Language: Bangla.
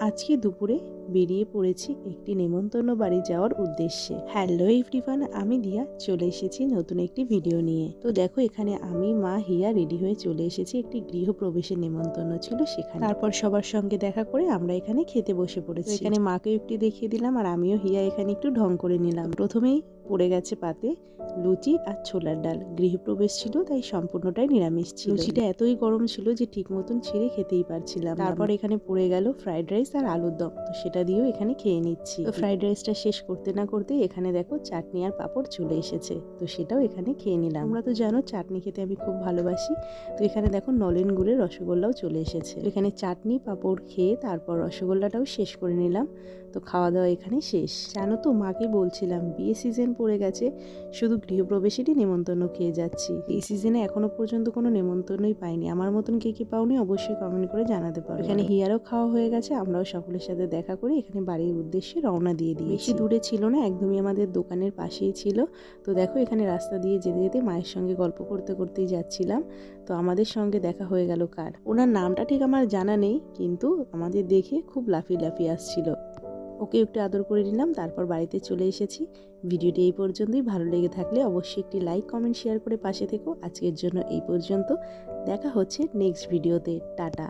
আজকে দুপুরে বেরিয়ে পড়েছি একটি নেমন্তন্ন বাড়ি যাওয়ার উদ্দেশ্যে। হ্যালো এভরিওয়ান, আমি দিয়া চলে এসেছি নতুন একটি ভিডিও নিয়ে। তো দেখো, এখানে আমি, মা, হিয়া রেডি হয়ে চলে এসেছি। একটি গৃহপ্রবেশের নেমন্তন্ন ছিল সেখানে। তারপর সবার সঙ্গে দেখা করে আমরা এখানে খেতে বসে পড়েছি। এখানে মাকেও একটু দেখিয়ে দিলাম আর আমিও হিয়া এখানে একটু ঢং করে নিলাম। প্রথমেই পড়ে গেছে পাতে লুচি আর ছোলার ডাল। গৃহপ্রবেশ ছিল তাই সম্পূর্ণটাই নিরামিষ ছিল। লুচিটা এতই গরম ছিল যে ঠিক মতন ছিঁড়ে খেতেই পারছিলাম। তারপর এখানে পড়ে গেল ফ্রাইড রাইস আর আলুর দম, তো সেটা দিয়েও এখানে খেয়ে নিচ্ছি। তো ফ্রাইড রাইসটা শেষ করতে না করতেই এখানে দেখো চাটনি আর পাঁপড় চলে এসেছে, তো সেটাও এখানে খেয়ে নিলাম। তোমরা তো জানো চাটনি খেতে আমি খুব ভালোবাসি। তো এখানে দেখো নলেন গুড়ের রসগোল্লাও চলে এসেছে। তো এখানে চাটনি পাঁপড় খেয়ে তারপর রসগোল্লাটাও শেষ করে নিলাম। তো খাওয়া দাওয়া এখানে শেষ। জানো তো, মাকে বলছিলাম বিয়ে সিজন পড়ে গেছে, শুধু গৃহপ্রবেশেরই নেমন্তন্ন খেয়ে যাচ্ছি। এই সিজনে এখনো পর্যন্ত কোনো নেমন্তন্নই পাইনি। আমার মতন কে কে পাওনি অবশ্যই কমেন্ট করে জানাতে পারো। এখানে হিয়ারও খাওয়া হয়ে গেছে, আমরাও সকলের সাথে দেখা করে এখানে বাড়ির উদ্দেশ্যে রওনা দিয়ে দিই। বেশি দূরে ছিল না, একদমই আমাদের দোকানের পাশেই ছিল। তো দেখো, এখানে রাস্তা দিয়ে যেতে যেতে মায়ের সঙ্গে গল্প করতে করতেই যাচ্ছিলাম। তো আমাদের সঙ্গে দেখা হয়ে গেল কার, ওনার নামটা ঠিক আমার জানা নেই, কিন্তু আমাদের দেখে খুব লাফিয়ে লাফিয়ে আসছিল। ওকে একটু আদর করে নিলাম, তারপর বাড়িতে চলে এসেছি। ভিডিওটি এই পর্যন্তই। ভালো লেগে থাকলে অবশ্যই একটি লাইক, কমেন্ট, শেয়ার করে পাশে থেকো। আজকের জন্য এই পর্যন্ত। দেখা হচ্ছে নেক্সট ভিডিওতে। টাটা।